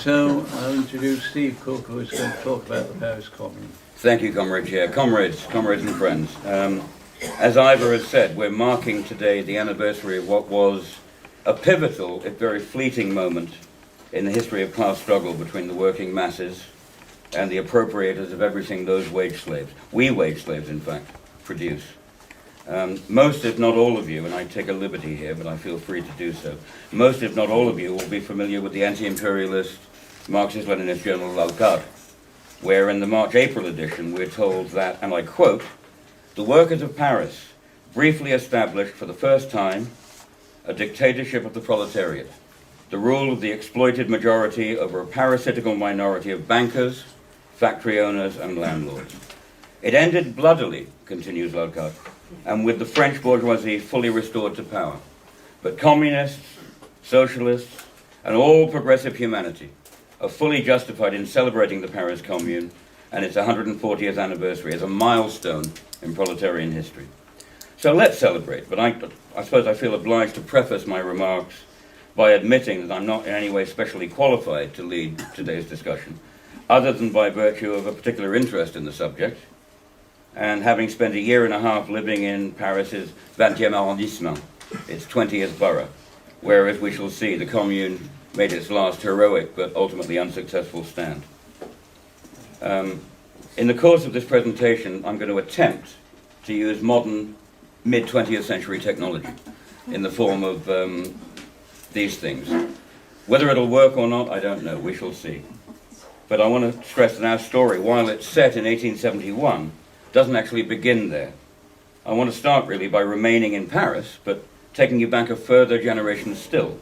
So I'll introduce Steve Cook, who is going to talk about the Paris Commune. Thank you, Comrade Chair. Comrades and friends. As Ivor has said, we're marking today the anniversary of what was a pivotal, if very fleeting moment in the history of class struggle between the working masses and the appropriators of everything those wage slaves, we wage slaves in fact, produce. Most, if not all of you, and I take a liberty here, but I feel free to do so, most, if not all of you, will be familiar with the anti-imperialist Marxist-Leninist journal L'Alcade, where in the March-April edition we're told that, and I quote, "The workers of Paris briefly established for the first time a dictatorship of the proletariat, the rule of the exploited majority over a parasitical minority of bankers, factory owners, and landlords. It ended bloodily," continues L'Alcade, "and with the French bourgeoisie fully restored to power. But communists, socialists, and all progressive humanity are fully justified in celebrating the Paris Commune and its 140th anniversary as a milestone in proletarian history. So let's celebrate, but I suppose I feel obliged to preface my remarks by admitting that I'm not in any way specially qualified to lead today's discussion, other than by virtue of a particular interest in the subject, and having spent a year and a half living in Paris's 20e arrondissement, its 20th borough, where, as we shall see, the Commune made its last heroic but ultimately unsuccessful stand. In the course of this presentation, I'm going to attempt to use modern mid-20th century technology in the form of these things. Whether it'll work or not, I don't know. We shall see. But I want to stress that our story, while it's set in 1871, doesn't actually begin there. I want to start really by remaining in Paris, but taking you back a further generation still.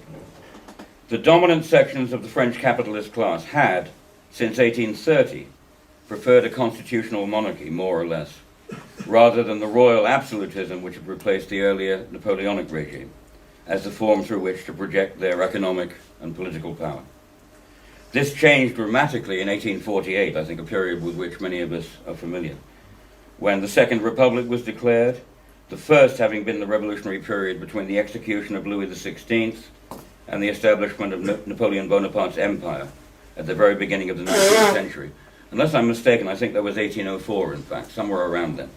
The dominant sections of the French capitalist class had, since 1830, preferred a constitutional monarchy, more or less, rather than the royal absolutism which had replaced the earlier Napoleonic regime, as the form through which to project their economic and political power. This changed dramatically in 1848, I think a period with which many of us are familiar, when the Second Republic was declared, the first having been the revolutionary period between the execution of Louis XVI and the establishment of Napoleon Bonaparte's empire at the very beginning of the 19th century. Unless I'm mistaken, I think that was 1804, in fact, somewhere around then.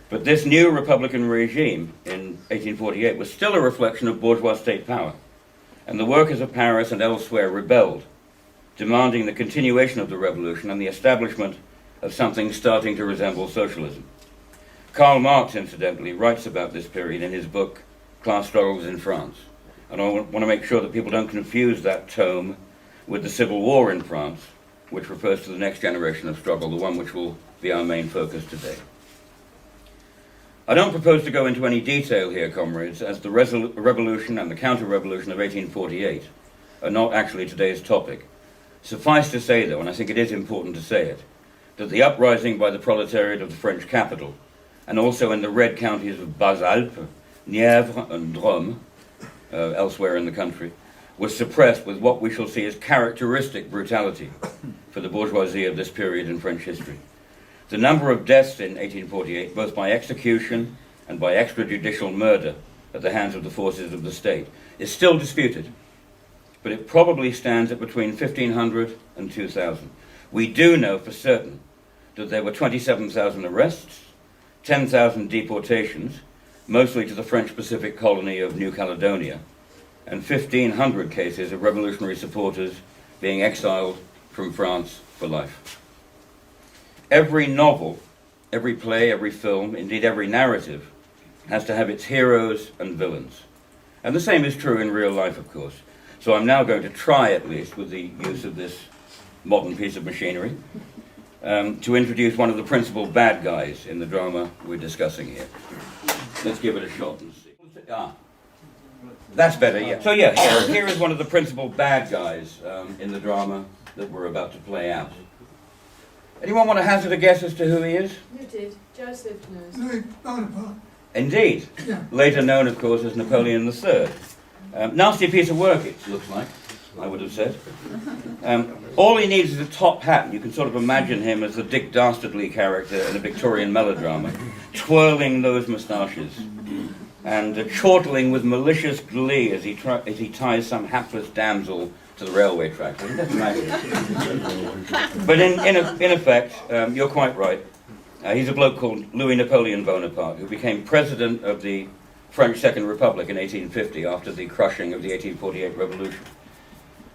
But this new Republican regime in 1848 was still a reflection of bourgeois state power, and the workers of Paris and elsewhere rebelled, demanding the continuation of the revolution and the establishment of something starting to resemble socialism. Karl Marx, incidentally, writes about this period in his book, Class Struggles in France. And I want to make sure that people don't confuse that tome with the Civil War in France, which refers to the next generation of struggle, the one which will be our main focus today. I don't propose to go into any detail here, comrades, as the revolution and the counter-revolution of 1848 are not actually today's topic. Suffice to say, though, and I think it is important to say it, that the uprising by the proletariat of the French capital, and also in the red counties of Bas-Alpes, Nièvre, and Drôme, elsewhere in the country, was suppressed with what we shall see as characteristic brutality for the bourgeoisie of this period in French history. The number of deaths in 1848, both by execution and by extrajudicial murder at the hands of the forces of the state, is still disputed, but it probably stands at between 1,500 and 2,000. We do know for certain that there were 27,000 arrests, 10,000 deportations, mostly to the French Pacific colony of New Caledonia, and 1,500 cases of revolutionary supporters being exiled from France for life. Every novel, every play, every film, indeed every narrative, has to have its heroes and villains. And the same is true in real life, of course. So I'm now going to try, at least, with the use of this modern piece of machinery, to introduce one of the principal bad guys in the drama we're discussing here. Let's give it a shot and see. That's better, yeah. So yeah, here is one of the principal bad guys in the drama that we're about to play out. Anyone want to hazard a guess as to who he is? You did. Joseph knows. Louis Bonaparte. Indeed. Yeah. Later known, of course, as Napoleon III. Nasty piece of work, it looks like, I would have said. All he needs is a top hat, and you can sort of imagine him as the Dick Dastardly character in a Victorian melodrama, twirling those moustaches and chortling with malicious glee as he ties some hapless damsel to the railway track. But it doesn't matter. But in effect, you're quite right. He's a bloke called Louis Napoleon Bonaparte, who became president of the French Second Republic in 1850 after the crushing of the 1848 revolution.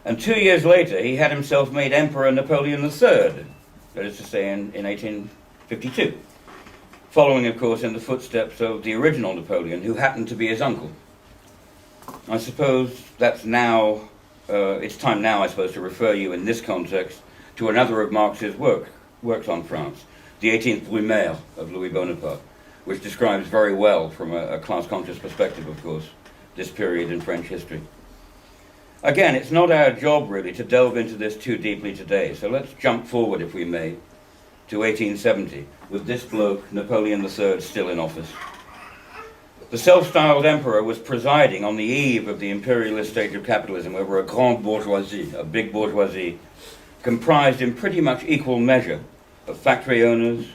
And 2 years later, he had himself made Emperor Napoleon III, that is to say in 1852, following, of course, in the footsteps of the original Napoleon, who happened to be his uncle. I suppose that's now, it's time now, I suppose, to refer you in this context to another of Marx's works on France, the 18th Brumaire of Louis Bonaparte, which describes very well, from a class-conscious perspective, of course, this period in French history. Again, it's not our job, really, to delve into this too deeply today, so let's jump forward, if we may, to 1870, with this bloke, Napoleon III, still in office. The self-styled emperor was presiding on the eve of the imperialist stage of capitalism over a grande bourgeoisie, a big bourgeoisie, comprised in pretty much equal measure of factory owners,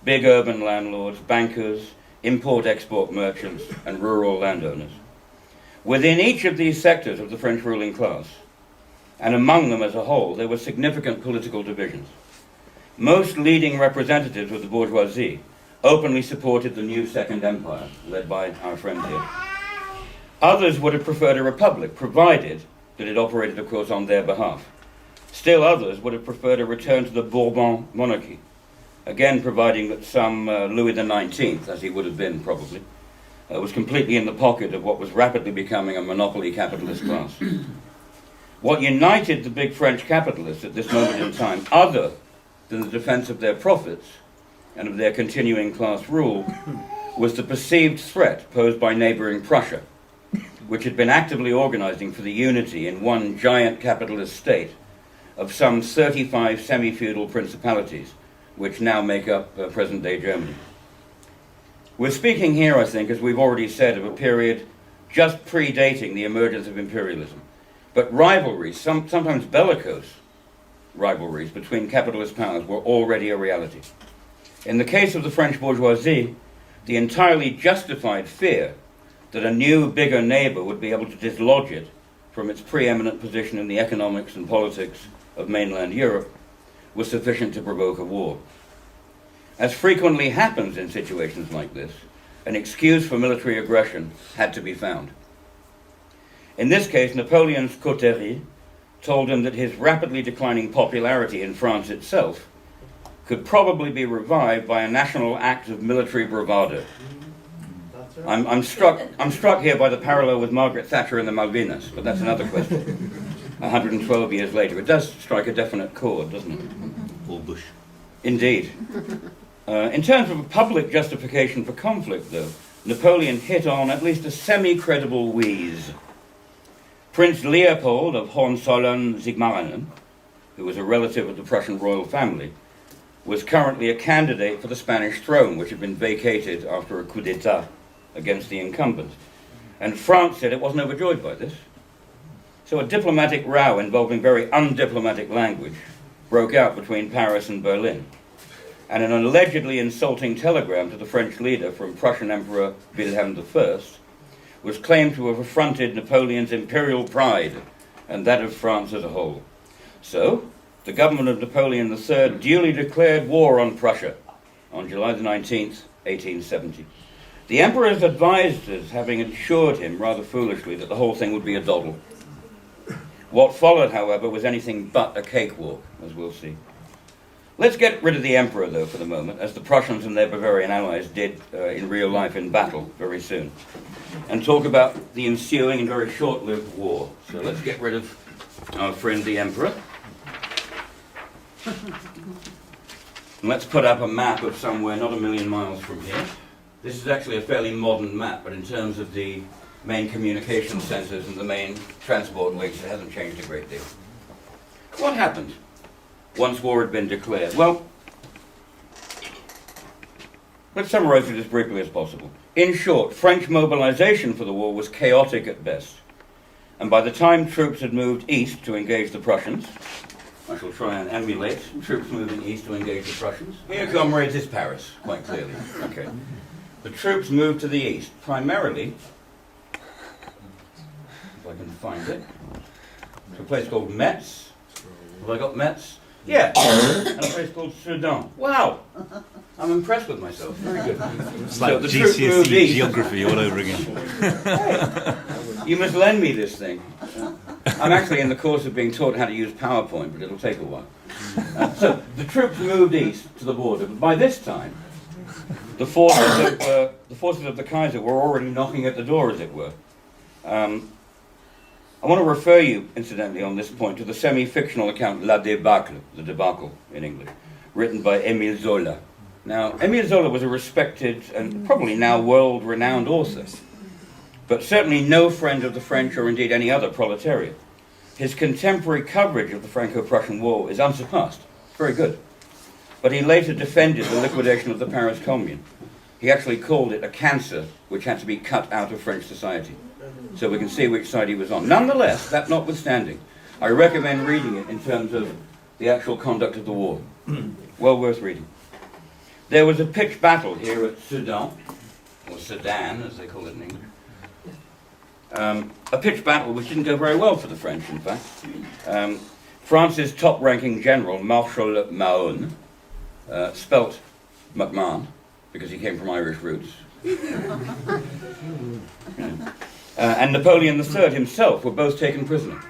big urban landlords, bankers, import-export merchants, and rural landowners. Within each of these sectors of the French ruling class, and among them as a whole, there were significant political divisions. Most leading representatives of the bourgeoisie openly supported the new Second Empire, led by our friend here. Others would have preferred a republic, provided that it operated, of course, on their behalf. Still others would have preferred a return to the Bourbon monarchy, again providing that some Louis XIX, as he would have been probably, was completely in the pocket of what was rapidly becoming a monopoly capitalist class. What united the big French capitalists at this moment in time, other than the defense of their profits and of their continuing class rule, was the perceived threat posed by neighboring Prussia, which had been actively organizing for the unity in one giant capitalist state of some 35 semi-feudal principalities, which now make up present-day Germany. We're speaking here, I think, as we've already said, of a period just predating the emergence of imperialism, but rivalries, sometimes bellicose rivalries between capitalist powers, were already a reality. In the case of the French bourgeoisie, the entirely justified fear that a new, bigger neighbor would be able to dislodge it from its preeminent position in the economics and politics of mainland Europe was sufficient to provoke a war. As frequently happens in situations like this, an excuse for military aggression had to be found. In this case, Napoleon's coterie told him that his rapidly declining popularity in France itself could probably be revived by a national act of military bravado. I'm struck here by the parallel with Margaret Thatcher and the Malvinas, but that's another question. 112 years later, it does strike a definite chord, doesn't it? Or Bush. Indeed. In terms of a public justification for conflict, though, Napoleon hit on at least a semi-credible wheeze. Prince Leopold of Hohenzollern-Sigmaringen, who was a relative of the Prussian royal family, was currently a candidate for the Spanish throne, which had been vacated after a coup d'etat against the incumbent. And France said it wasn't overjoyed by this. So a diplomatic row involving very undiplomatic language broke out between Paris and Berlin. And an allegedly insulting telegram to the French leader from Prussian Emperor Wilhelm I was claimed to have affronted Napoleon's imperial pride and that of France as a whole. So, the government of Napoleon III duly declared war on Prussia on July the 19th, 1870. The emperor's advisors having assured him, rather foolishly, that the whole thing would be a dawdle. What followed, however, was anything but a cakewalk, as we'll see. Let's get rid of the emperor, though, for the moment, as the Prussians and their Bavarian allies did in real life in battle very soon, and talk about the ensuing and very short-lived war. So let's get rid of our friend the emperor. And let's put up a map of somewhere not a million miles from here. This is actually a fairly modern map, but in terms of the main communication centers and the main transport links, it hasn't changed a great deal. What happened once war had been declared? Well, let's summarize it as briefly as possible. In short, French mobilization for the war was chaotic at best. And by the time troops had moved east to engage the Prussians, I shall try and emulate troops moving east to engage the Prussians. Here, comrades, is Paris, quite clearly. Okay. The troops moved to the east, primarily, if I can find it, a place called Metz. Have I got Metz? Yeah. And a place called Sedan. Wow! I'm impressed with myself. Very good. It's So like the troops moved GCSE east. geography all over again. You must lend me this thing. I'm actually in the course of being taught how to use PowerPoint, but it'll take a while. So the troops moved east to the border, but by this time, the forces of the Kaiser were already knocking at the door, as it were. I want to refer you, incidentally, on this point, to the semi-fictional account La Débâcle, the debacle in English, written by Émile Zola. Now, Émile Zola was a respected and probably now world-renowned author, but certainly no friend of the French or indeed any other proletariat. His contemporary coverage of the Franco-Prussian War is unsurpassed, very good. But he later defended the liquidation of the Paris Commune. He actually called it a cancer which had to be cut out of French society. So we can see which side he was on. Nonetheless, that notwithstanding, I recommend reading it in terms of the actual conduct of the war. Well worth reading. There was a pitched battle here at Sedan, or Sedan as they call it in English. A pitched battle which didn't go very well for the French, in fact. France's top-ranking general, Marshal Mahon, spelt MacMahon, because he came from Irish roots. And Napoleon III himself were both taken prisoner.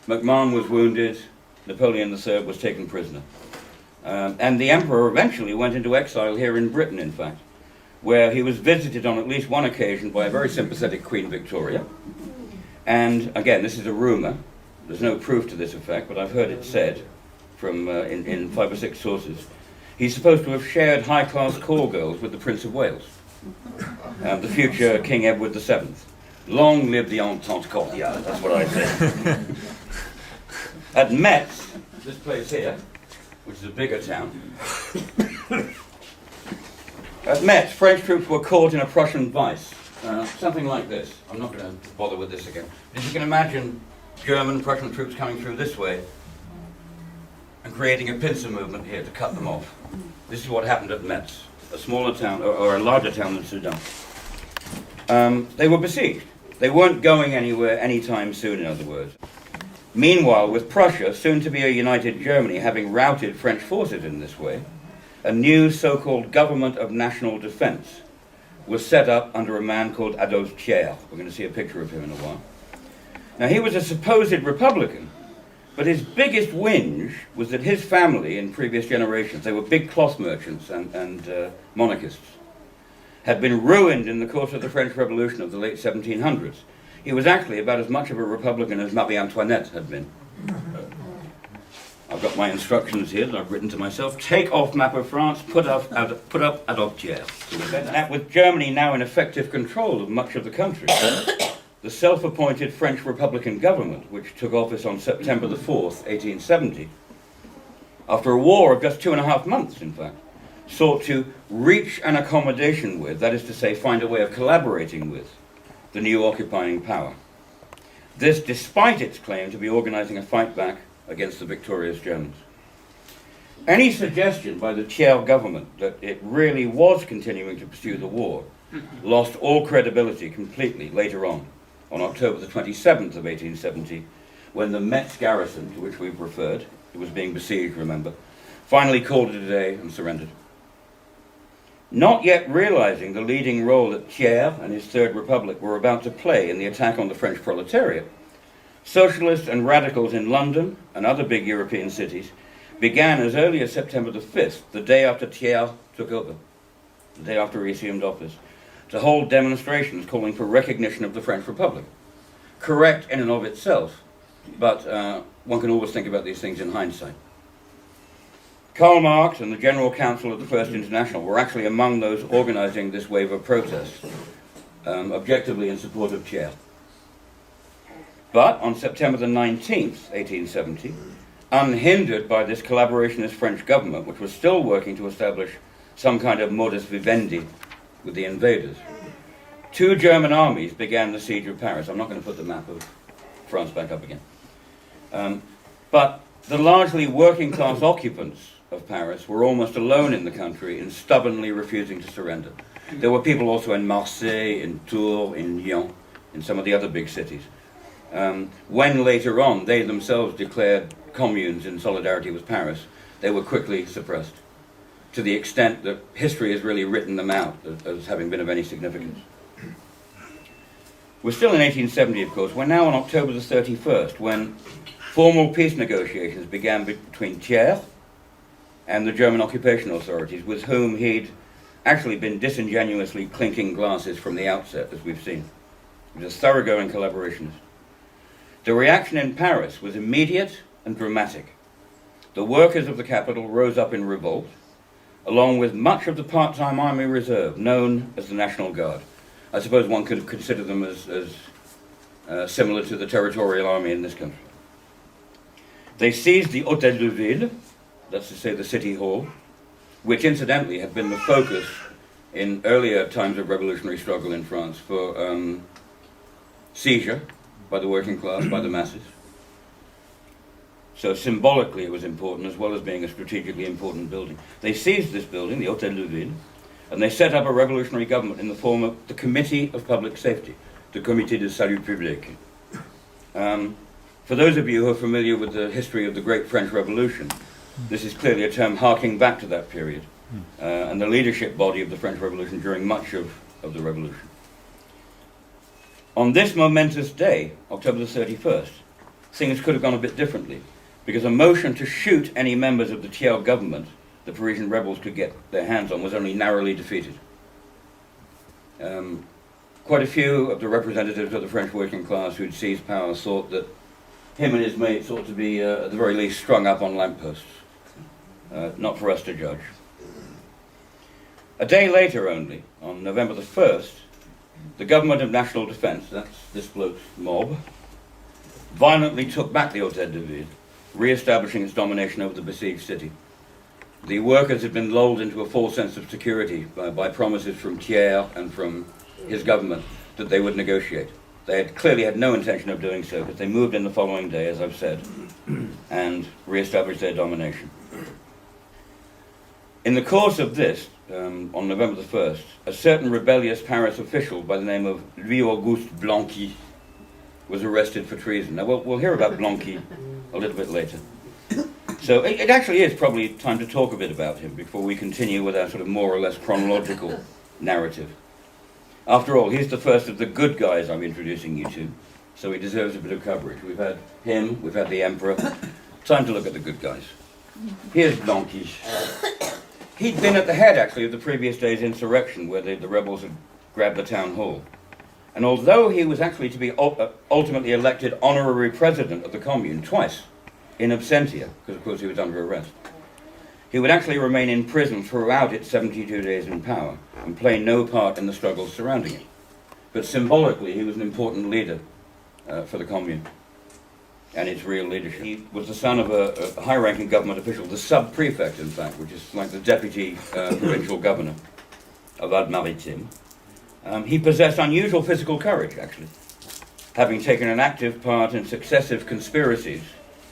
MacMahon was wounded, Napoleon III was taken prisoner. And the emperor eventually went into exile here in Britain, in fact, where he was visited on at least one occasion by a very sympathetic Queen Victoria. And again, this is a rumour. There's no proof to this effect, but I've heard it said from in 5 or 6 sources. He's supposed to have shared high-class call girls with the Prince of Wales, the future King Edward VII. Long live the Entente Cordiale, that's what I say. At Metz, this place here, which is a bigger town, at Metz, French troops were caught in a Prussian vice. Something like this. I'm not going to bother with this again. If you can imagine German Prussian troops coming through this way and creating a pincer movement here to cut them off. This is what happened at Metz, a smaller town, or a larger town than Sedan. They were besieged. They weren't going anywhere anytime soon, in other words. Meanwhile, with Prussia, soon to be a united Germany, having routed French forces in this way, a new so-called Government of National Defense was set up under a man called Adolphe Thiers. We're going to see a picture of him in a while. Now, he was a supposed Republican, but his biggest whinge was that his family in previous generations, they were big cloth merchants and monarchists, had been ruined in the course of the French Revolution of the late 1700s. He was actually about as much of a Republican as Marie Antoinette had been. I've got my instructions here that I've written to myself. Take off map of France, put up Adolphe Thiers. That with Germany now in effective control of much of the country, the self-appointed French Republican government, which took office on September the 4th, 1870, after a war of just 2.5 months, in fact, sought to reach an accommodation with, that is to say, find a way of collaborating with, the new occupying power. This despite its claim to be organizing a fight back against the victorious Germans. Any suggestion by the Thiers government that it really was continuing to pursue the war lost all credibility completely later on October the 27th of 1870, when the Metz garrison, to which we've referred, it was being besieged, remember, finally called it a day and surrendered. Not yet realizing the leading role that Thiers and his Third Republic were about to play in the attack on the French proletariat, socialists and radicals in London and other big European cities began as early as September the 5th, the day after Thiers took over, the day after he assumed office, to hold demonstrations calling for recognition of the French Republic. Correct in and of itself, but one can always think about these things in hindsight. Karl Marx and the General Council of the First International were actually among those organizing this wave of protest, objectively in support of Thiers. But on September the 19th, 1870, unhindered by this collaborationist French government, which was still working to establish some kind of modus vivendi with the invaders, 2 German armies began the siege of Paris. I'm not going to put the map of France back up again. But the largely working class occupants of Paris were almost alone in the country in stubbornly refusing to surrender. There were people also in Marseille, in Tours, in Lyon, in some of the other big cities. When later on they themselves declared communes in solidarity with Paris, they were quickly suppressed, to the extent that history has really written them out as having been of any significance. We're still in 1870, of course. We're now on October the 31st, when formal peace negotiations began between Thiers and the German occupation authorities, with whom he'd actually been disingenuously clinking glasses from the outset, as we've seen. He was a thoroughgoing collaborationist. The reaction in Paris was immediate and dramatic. The workers of the capital rose up in revolt, along with much of the part-time army reserve, known as the National Guard. I suppose one could consider them as similar to the territorial army in this country. They seized the Hôtel de Ville, that's to say the city hall, which incidentally had been the focus in earlier times of revolutionary struggle in France for seizure by the working class, by the masses. So symbolically it was important, as well as being a strategically important building. They seized this building, the Hôtel de Ville, and they set up a revolutionary government in the form of the Committee of Public Safety, the Comité de Salut Public. For those of you who are familiar with the history of the Great French Revolution, this is clearly a term harking back to that period, and the leadership body of the French Revolution during much of the revolution. On this momentous day, October the 31st, things could have gone a bit differently, because a motion to shoot any members of the Thiers government the Parisian rebels could get their hands on was only narrowly defeated. Quite a few of the representatives of the French working class who'd seized power thought that him and his mates ought to be, at the very least, strung up on lampposts. Not for us to judge. A day later only, on November the 1st, the Government of National Defense, that's this bloke's mob, violently took back the Hôtel de Ville, re-establishing its domination over the besieged city. The workers had been lulled into a false sense of security by promises from Thiers and from his government that they would negotiate. They had clearly had no intention of doing so, but they moved in the following day, as I've said, and re-established their domination. In the course of this, on November the 1st, a certain rebellious Paris official by the name of Louis-Auguste Blanqui was arrested for treason. Now, we'll hear about Blanqui a little bit later. So it actually is probably time to talk a bit about him before we continue with our sort of more or less chronological narrative. After all, he's the first of the good guys I'm introducing you to, so he deserves a bit of coverage. We've had him, we've had the Emperor. Time to look at the good guys. Here's Blanqui. He'd been at the head, actually, of the previous day's insurrection, where the rebels had grabbed the town hall. And although he was actually to be ultimately elected honorary president of the Commune twice, in absentia, because of course he was under arrest, he would actually remain in prison throughout its 72 days in power and play no part in the struggles surrounding it. But symbolically, he was an important leader for the Commune and its real leadership. He was the son of a high-ranking government official, the sub-prefect, in fact, which is like the deputy provincial governor of Alpes-Maritimes. He possessed unusual physical courage, actually, having taken an active part in successive conspiracies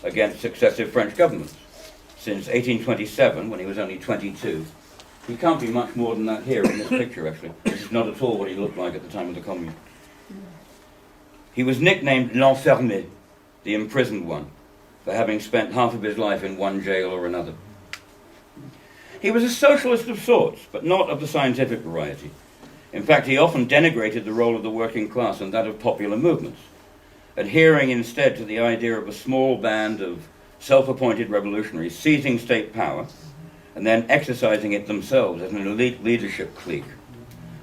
against successive French governments. Since 1827, when he was only 22. He can't be much more than that here in this picture, actually. This is not at all what he looked like at the time of the Commune. He was nicknamed l'enfermé, the imprisoned one, for having spent half of his life in one jail or another. He was a socialist of sorts, but not of the scientific variety. In fact, he often denigrated the role of the working class and that of popular movements, adhering instead to the idea of a small band of self-appointed revolutionaries seizing state power and then exercising it themselves as an elite leadership clique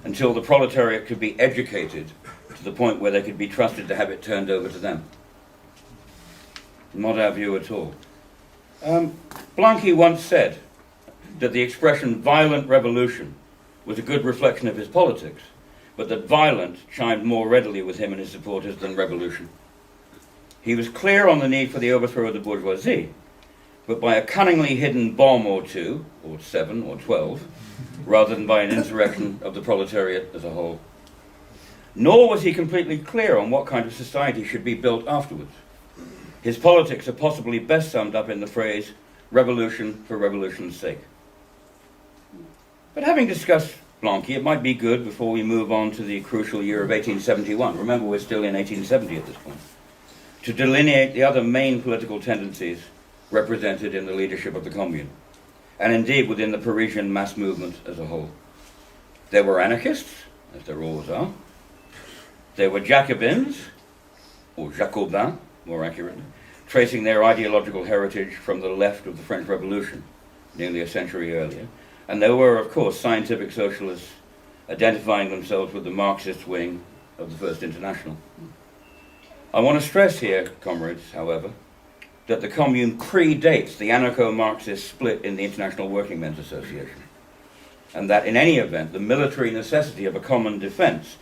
until the proletariat could be educated to the point where they could be trusted to have it turned over to them. Not our view at all. Blanqui once said that the expression violent revolution was a good reflection of his politics, but that violent chimed more readily with him and his supporters than revolution. He was clear on the need for the overthrow of the bourgeoisie, but by a cunningly hidden bomb or two, or 7 or 12, rather than by an insurrection of the proletariat as a whole. Nor was he completely clear on what kind of society should be built afterwards. His politics are possibly best summed up in the phrase, revolution for revolution's sake. But having discussed Blanqui, it might be good before we move on to the crucial year of 1871. Remember, we're still in 1870 at this point. to delineate the other main political tendencies represented in the leadership of the Commune, and indeed within the Parisian mass movement as a whole. There were anarchists, as there always are. There were Jacobins, or Jacobins, more accurately, tracing their ideological heritage from the left of the French Revolution, nearly a century earlier. And there were, of course, scientific socialists identifying themselves with the Marxist wing of the First International. I want to stress here, comrades, however, that the Commune predates the anarcho-Marxist split in the International Working Men's Association, and that in any event, the military necessity of a common defense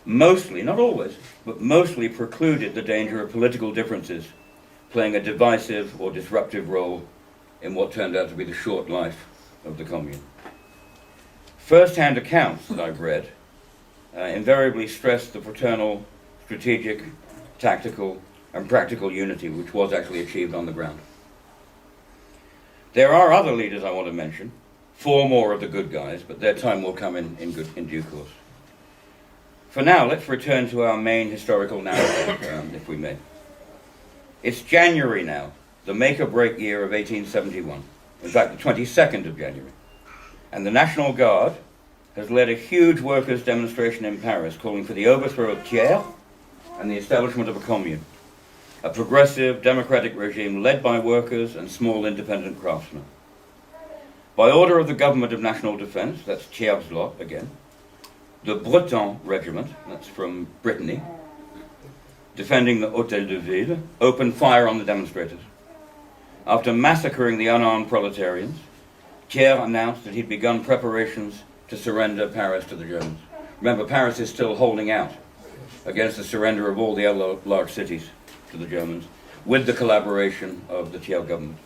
mostly, not always, but mostly precluded the danger of political differences playing a divisive or disruptive role in what turned out to be the short life of the Commune. First-hand accounts that I've read invariably stressed the fraternal, strategic, tactical, and practical unity which was actually achieved on the ground. There are other leaders I want to mention, 4 more of the good guys, but their time will come in due course. For now, let's return to our main historical narrative, if we may. It's January now, the make-or-break year of 1871, in fact the 22nd of January, and the National Guard has led a huge workers' demonstration in Paris calling for the overthrow of Thiers and the establishment of a commune, a progressive democratic regime led by workers and small independent craftsmen. By order of the Government of National Defense, that's Thiers' lot again, the Breton Regiment, that's from Brittany, defending the Hôtel de Ville, opened fire on the demonstrators. After massacring the unarmed proletarians, Thiers announced that he'd begun preparations to surrender Paris to the Germans. Remember, Paris is still holding out against the surrender of all the other large cities to the Germans, with the collaboration of the Thiers government.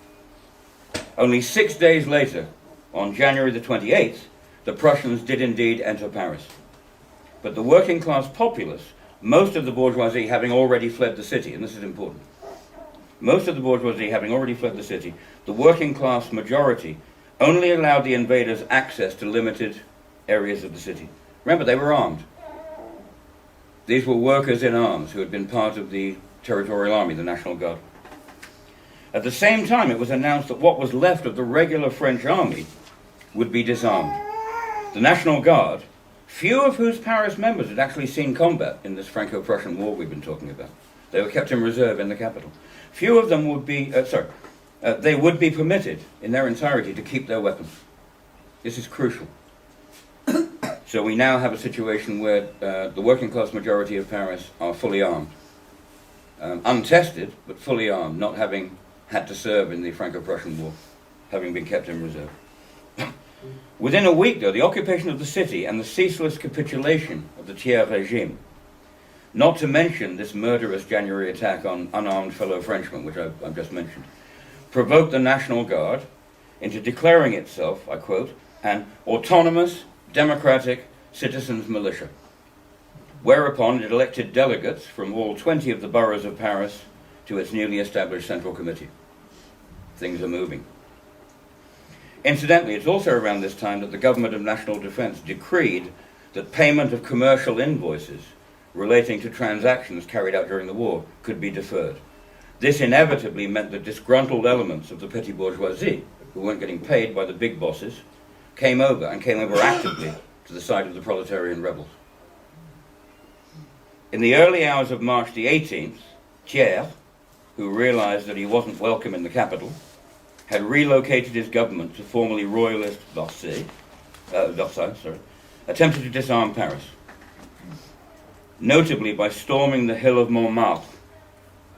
Only 6 days later, on January the 28th, the Prussians did indeed enter Paris. But the working class populace, most of the bourgeoisie having already fled the city, and this is important, most of the bourgeoisie having already fled the city, the working class majority only allowed the invaders access to limited areas of the city. Remember, they were armed. These were workers in arms who had been part of the Territorial Army, the National Guard. At the same time, it was announced that what was left of the regular French army would be disarmed. The National Guard, few of whose Paris members had actually seen combat in this Franco-Prussian war we've been talking about. They were kept in reserve in the capital. Few of them would be, they would be permitted in their entirety to keep their weapons. This is crucial. So we now have a situation where the working class majority of Paris are fully armed. Untested, but fully armed, not having had to serve in the Franco-Prussian War, having been kept in reserve. Within a week, though, the occupation of the city and the ceaseless capitulation of the Thiers regime, not to mention this murderous January attack on unarmed fellow Frenchmen, which I've just mentioned, provoked the National Guard into declaring itself, I quote, an autonomous, democratic citizens' militia, whereupon it elected delegates from all 20 of the boroughs of Paris to its newly established Central Committee. Things are moving. Incidentally, it's also around this time that the Government of National Defense decreed that payment of commercial invoices relating to transactions carried out during the war could be deferred. This inevitably meant that disgruntled elements of the petty bourgeoisie, who weren't getting paid by the big bosses, came over actively to the side of the proletarian rebels. In the early hours of March the 18th, Thiers, who realized that he wasn't welcome in the capital, had relocated his government to formerly royalist Versailles, attempted to disarm Paris, notably by storming the hill of Montmartre.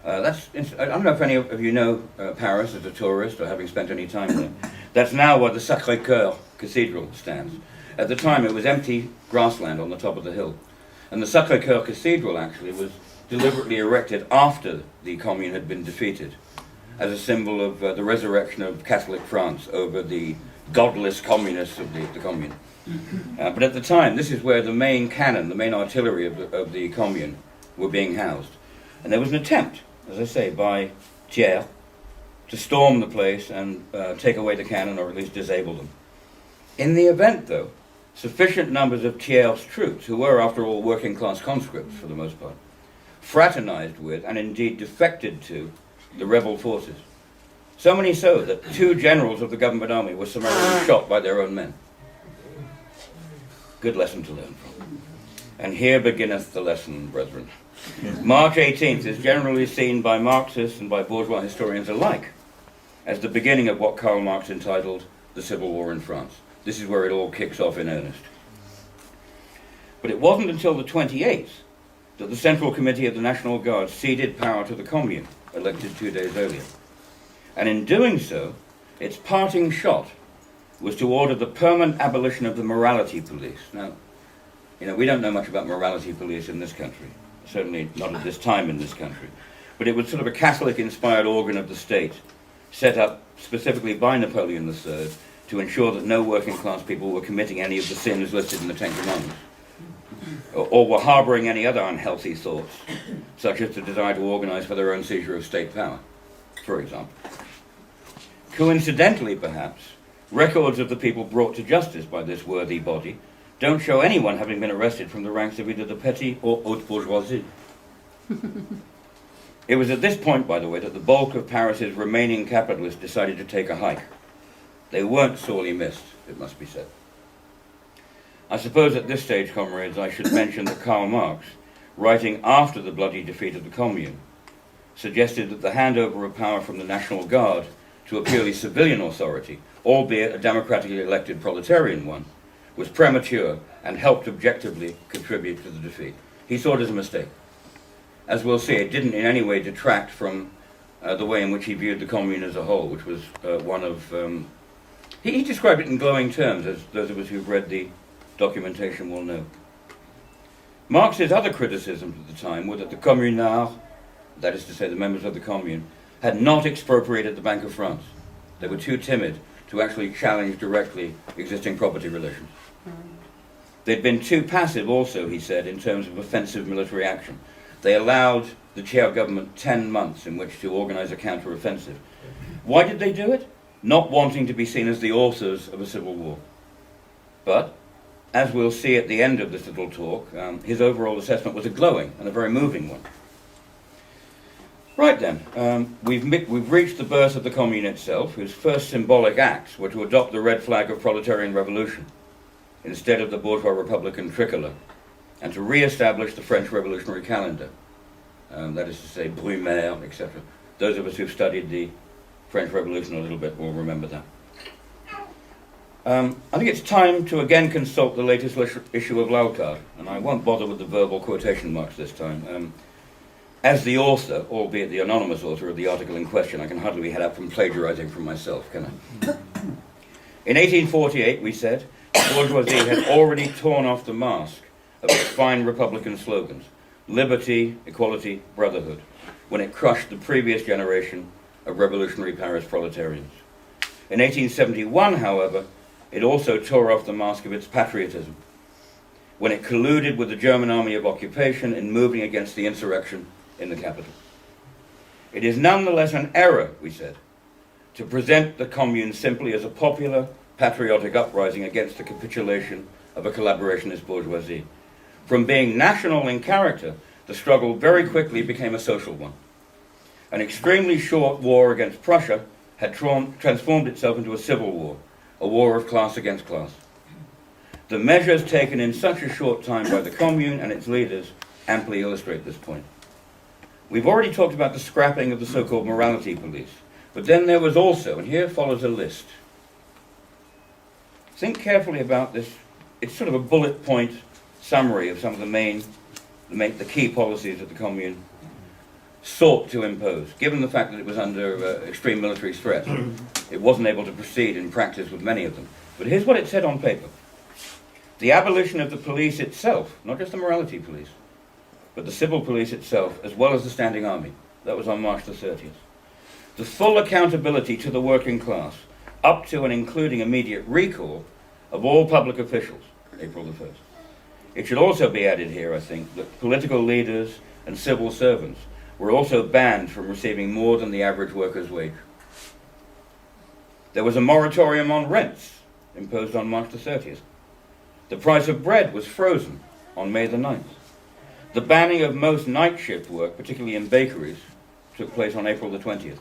I don't know if any of you know Paris as a tourist or having spent any time there. That's now where the Sacré-Cœur Cathedral stands. At the time it was empty grassland on the top of the hill. And the Sacré-Cœur Cathedral actually was deliberately erected after the Commune had been defeated, as a symbol of the resurrection of Catholic France over the godless communists of the Commune. But at the time, this is where the main cannon, the main artillery of the Commune were being housed. And there was an attempt, as I say, by Thiers to storm the place and take away the cannon, or at least disable them. In the event, though, sufficient numbers of Thiers' troops, who were, after all, working-class conscripts for the most part, fraternized with, and indeed defected to, the rebel forces. So many so that 2 generals of the government army were summarily shot by their own men. Good lesson to learn from. And here beginneth the lesson, brethren. March 18th is generally seen by Marxists and by bourgeois historians alike as the beginning of what Karl Marx entitled the Civil War in France. This is where it all kicks off in earnest. But it wasn't until the 28th that the Central Committee of the National Guard ceded power to the Commune, elected 2 days earlier. And in doing so, its parting shot was to order the permanent abolition of the morality police. Now, we don't know much about morality police in this country, certainly not at this time in this country, but it was sort of a Catholic-inspired organ of the state, set up specifically by Napoleon III to ensure that no working-class people were committing any of the sins listed in the Ten Commandments, or were harbouring any other unhealthy thoughts, such as the desire to organise for their own seizure of state power, for example. Coincidentally, perhaps, records of the people brought to justice by this worthy body don't show anyone having been arrested from the ranks of either the petty or haute bourgeoisie. It was at this point, by the way, that the bulk of Paris's remaining capitalists decided to take a hike. They weren't sorely missed, it must be said. I suppose at this stage, comrades, I should mention that Karl Marx, writing after the bloody defeat of the Commune, suggested that the handover of power from the National Guard to a purely civilian authority, albeit a democratically elected proletarian one, was premature and helped objectively contribute to the defeat. He saw it as a mistake. As we'll see, it didn't in any way detract from the way in which he viewed the Commune as a whole, which was one of... He described it in glowing terms, as those of us who've read the documentation will know. Marx's other criticisms at the time were that the communards, that is to say the members of the Commune, had not expropriated the Bank of France. They were too timid to actually challenge directly existing property relations. They'd been too passive also, he said, in terms of offensive military action. They allowed the Thiers government 10 months in which to organise a counter-offensive. Why did they do it? Not wanting to be seen as the authors of a civil war. But, as we'll see at the end of this little talk, his overall assessment was a glowing and a very moving one. Right then, we've reached the birth of the Commune itself, whose first symbolic acts were to adopt the red flag of proletarian revolution instead of the bourgeois republican tricolour, and to re-establish the French revolutionary calendar, that is to say Brumaire, etc. Those of us who've studied the French Revolution a little bit will remember that. I think it's time to again consult the latest issue of L'Alcade, and I won't bother with the verbal quotation marks this time. As the author, albeit the anonymous author of the article in question, I can hardly be held up from plagiarizing from myself, can I? In 1848, we said, the bourgeoisie had already torn off the mask of its fine Republican slogans, liberty, equality, brotherhood, when it crushed the previous generation of revolutionary Paris proletarians. In 1871, however, it also tore off the mask of its patriotism, when it colluded with the German army of occupation in moving against the insurrection in the capital. It is nonetheless an error, we said, to present the Commune simply as a popular, patriotic uprising against the capitulation of a collaborationist bourgeoisie. From being national in character, the struggle very quickly became a social one. An extremely short war against Prussia had transformed itself into a civil war, a war of class against class. The measures taken in such a short time by the Commune and its leaders amply illustrate this point. We've already talked about the scrapping of the so-called morality police, but then there was also, and here follows a list. Think carefully about this. It's sort of a bullet point summary of some of the key policies that the Commune sought to impose. Given the fact that it was under extreme military threat, it wasn't able to proceed in practice with many of them. But here's what it said on paper. The abolition of the police itself, not just the morality police, but the civil police itself, as well as the standing army. That was on March the 30th. The full accountability to the working class, up to and including immediate recall of all public officials, April the 1st. It should also be added here, I think, that political leaders and civil servants were also banned from receiving more than the average worker's wage. There was a moratorium on rents imposed on March the 30th. The price of bread was frozen on May the 9th. The banning of most night shift work, particularly in bakeries, took place on April the 20th.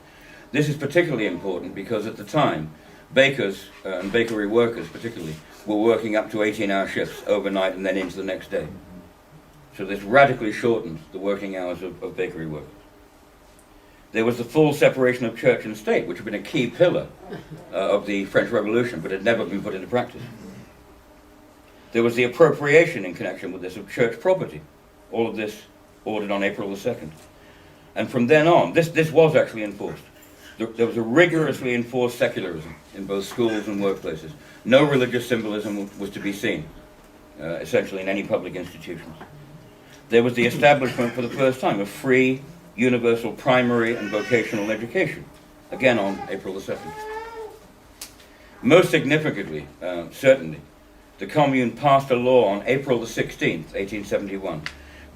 This is particularly important because at the time, bakers and bakery workers particularly were working up to 18-hour shifts overnight and then into the next day. So this radically shortened the working hours of bakery workers. There was the full separation of church and state, which had been a key pillar of the French Revolution, but had never been put into practice. There was the appropriation in connection with this of church property. All of this ordered on April the 2nd. And from then on, this was actually enforced. There was a rigorously enforced secularism in both schools and workplaces. No religious symbolism was to be seen, essentially, in any public institutions. There was the establishment for the first time of free, universal primary and vocational education, again on April the 2nd. Most significantly, certainly, the Commune passed a law on April the 16th, 1871,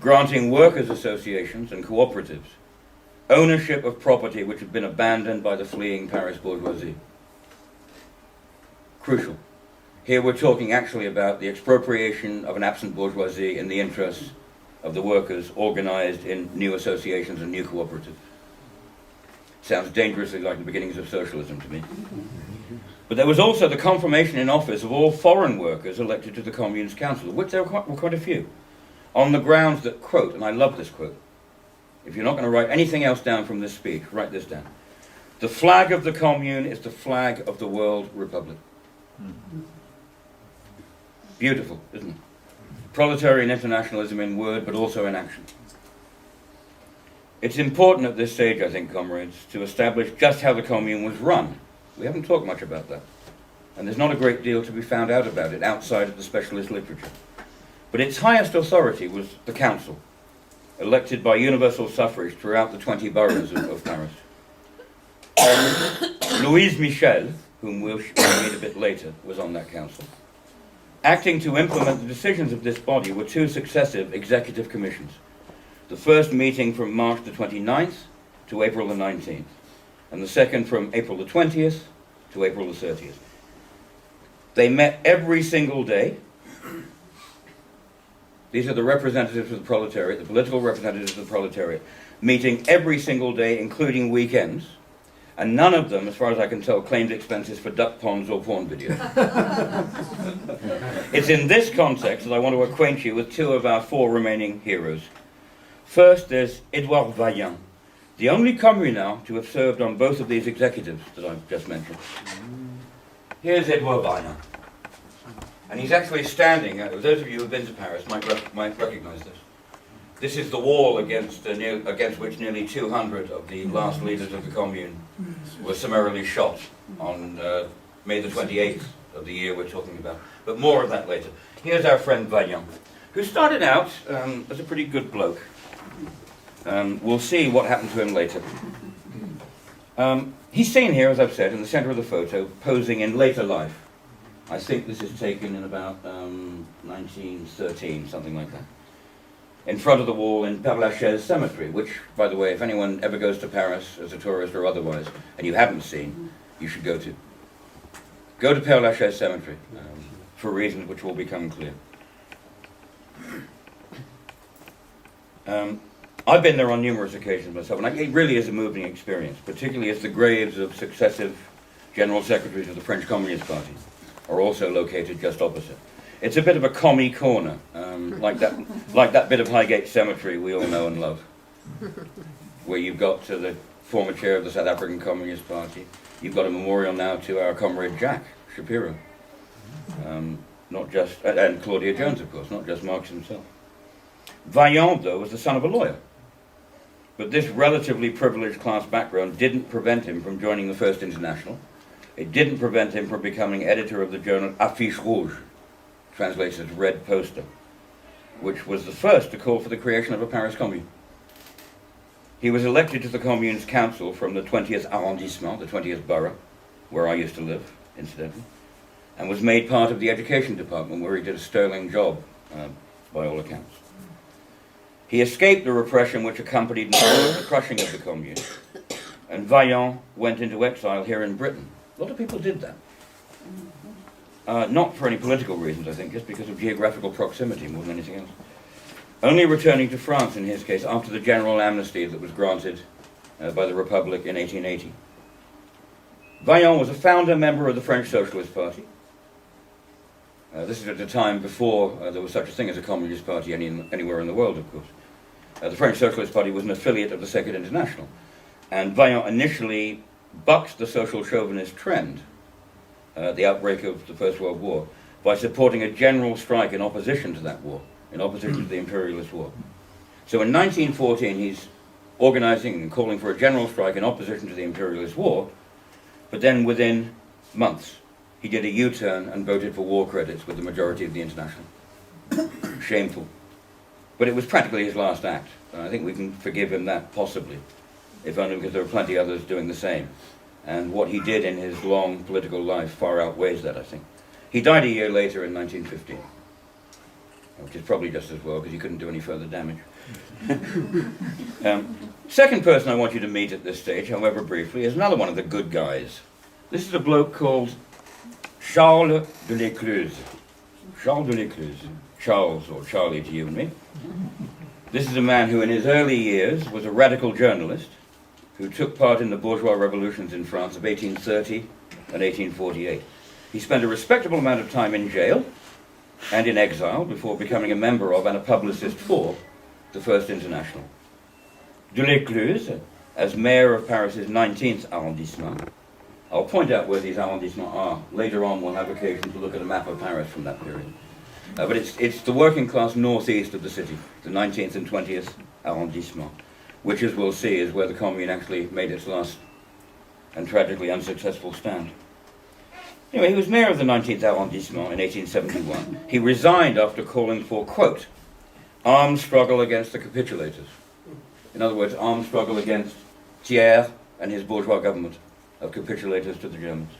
granting workers' associations and cooperatives ownership of property which had been abandoned by the fleeing Paris bourgeoisie. Crucial. Here we're talking actually about the expropriation of an absent bourgeoisie in the interests of the workers organized in new associations and new cooperatives. Sounds dangerously like the beginnings of socialism to me. But there was also the confirmation in office of all foreign workers elected to the Commune's council, of which there were quite a few, on the grounds that, quote, and I love this quote, if you're not going to write anything else down from this speech, write this down. The flag of the Commune is the flag of the world republic. Beautiful, isn't it? Proletarian internationalism in word, but also in action. It's important at this stage, I think, comrades, to establish just how the Commune was run. We haven't talked much about that. And there's not a great deal to be found out about it outside of the specialist literature. But its highest authority was the council, elected by universal suffrage throughout the 20 boroughs of Paris. Louise Michel, whom we'll meet a bit later, was on that council. Acting to implement the decisions of this body were two successive executive commissions. The first meeting from March the 29th to April the 19th, and the second from April the 20th to April the 30th. They met every single day. These are the representatives of the proletariat, the political representatives of the proletariat, meeting every single day, including weekends, and none of them, as far as I can tell, claimed expenses for duck ponds or porn videos. It's in this context that I want to acquaint you with two of our four remaining heroes. First, there's Edouard Vaillant, the only communard to have served on both of these executives that I've just mentioned. Here's Edouard Vaillant. And he's actually standing, those of you who have been to Paris might recognize this. This is the wall against which nearly 200 of the last leaders of the Commune were summarily shot on May the 28th of the year we're talking about. But more of that later. Here's our friend Vaillant, who started out as a pretty good bloke. We'll see what happened to him later. He's seen here, as I've said, in the center of the photo, posing in later life. I think this is taken in about 1913, something like that. In front of the wall in Père Lachaise Cemetery, which, by the way, if anyone ever goes to Paris as a tourist or otherwise, and you haven't seen, you should go to. Go to Père Lachaise Cemetery, for reasons which will become clear. I've been there on numerous occasions myself, and it really is a moving experience, particularly as the graves of successive general secretaries of the French Communist Party are also located just opposite. It's a bit of a commie corner, like that bit of Highgate Cemetery we all know and love, where you've got the former chair of the South African Communist Party. You've got a memorial now to our comrade Jack Shapiro, not just and Claudia Jones, of course, not just Marx himself. Vaillant, though, was the son of a lawyer, but this relatively privileged class background didn't prevent him from joining the First International. It didn't prevent him from becoming editor of the journal Affiche Rouge, translated as Red Poster, which was the first to call for the creation of a Paris Commune. He was elected to the Commune's council from the 20th arrondissement, the 20th borough, where I used to live, incidentally, and was made part of the education department, where he did a sterling job, by all accounts. He escaped the repression which accompanied the crushing of the Commune, and Vaillant went into exile here in Britain. A lot of people did that. Not for any political reasons, I think, just because of geographical proximity more than anything else. only returning to France in his case after the general amnesty that was granted by the Republic in 1880. Vaillant was a founder member of the French Socialist Party. This is at a time before there was such a thing as a Communist Party anywhere in the world, of course. The French Socialist Party was an affiliate of the Second International. And Vaillant initially bucked the social chauvinist trend, the outbreak of the First World War, by supporting a general strike in opposition to that war, in opposition to the imperialist war. So in 1914 he's organizing and calling for a general strike in opposition to the imperialist war, but then within months he did a U-turn and voted for war credits with the majority of the International. Shameful. But it was practically his last act. And I think we can forgive him that, possibly, if only because there are plenty others doing the same. And what he did in his long political life far outweighs that, I think. He died a year later in 1915, which is probably just as well, because he couldn't do any further damage. Second person I want you to meet at this stage, however briefly, is another one of the good guys. This is a bloke called Charles de l'Écluse. Charles de l'Écluse. Charles, or Charlie to you and me. This is a man who in his early years was a radical journalist who took part in the bourgeois revolutions in France of 1830 and 1848. He spent a respectable amount of time in jail and in exile before becoming a member of and a publicist for the First International. De l'Écluse, as mayor of Paris's 19th arrondissement. I'll point out where these arrondissements are. Later on we'll have occasion to look at a map of Paris from that period. But it's the working class northeast of the city, the 19th and 20th arrondissement, which, as we'll see, is where the Commune actually made its last and tragically unsuccessful stand. Anyway, he was mayor of the 19th arrondissement in 1871. He resigned after calling for, quote, armed struggle against the capitulators. In other words, armed struggle against Thiers and his bourgeois government of capitulators to the Germans.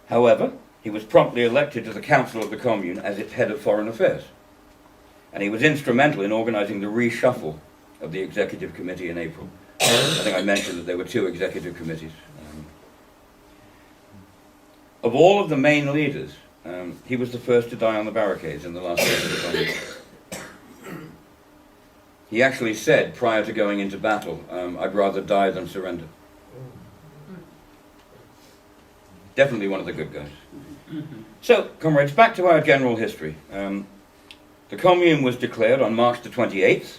However, he was promptly elected to the Council of the Commune as its head of foreign affairs. And he was instrumental in organizing the reshuffle of the executive committee in April. I think I mentioned that there were two executive committees. Of all of the main leaders, he was the first to die on the barricades in the last days of the Commune. He actually said, prior to going into battle, I'd rather die than surrender. Definitely one of the good guys. So, comrades, back to our general history. The Commune was declared on March the 28th,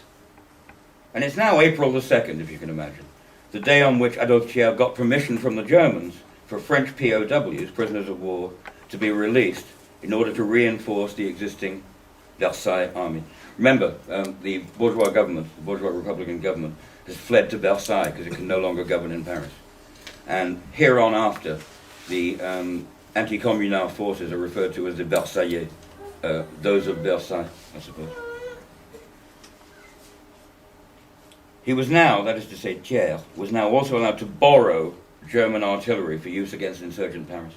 and it's now April the 2nd, if you can imagine, the day on which Adolphe Thiers got permission from the Germans for French POWs, prisoners of war, to be released in order to reinforce the existing Versailles army. Remember, the bourgeois government, the bourgeois Republican government, has fled to Versailles because it can no longer govern in Paris. And here on after, the anti-communal forces are referred to as the Versaillais, those of Versailles, I suppose. He was now, that is to say Thiers, was now also allowed to borrow German artillery for use against insurgent Paris.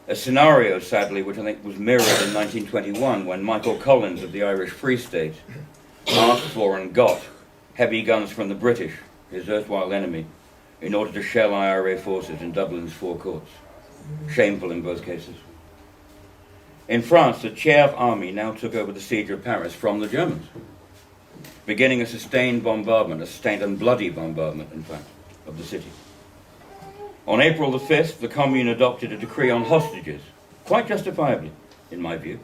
A scenario, sadly, which I think was mirrored in 1921 when Michael Collins of the Irish Free State asked for and got heavy guns from the British, his erstwhile enemy, in order to shell IRA forces in Dublin's Four Courts. Shameful in both cases. In France, the Thiers army now took over the siege of Paris from the Germans, beginning a sustained bombardment, a sustained and bloody bombardment, in fact, of the city. On April the 5th, the Commune adopted a decree on hostages, quite justifiably, in my view,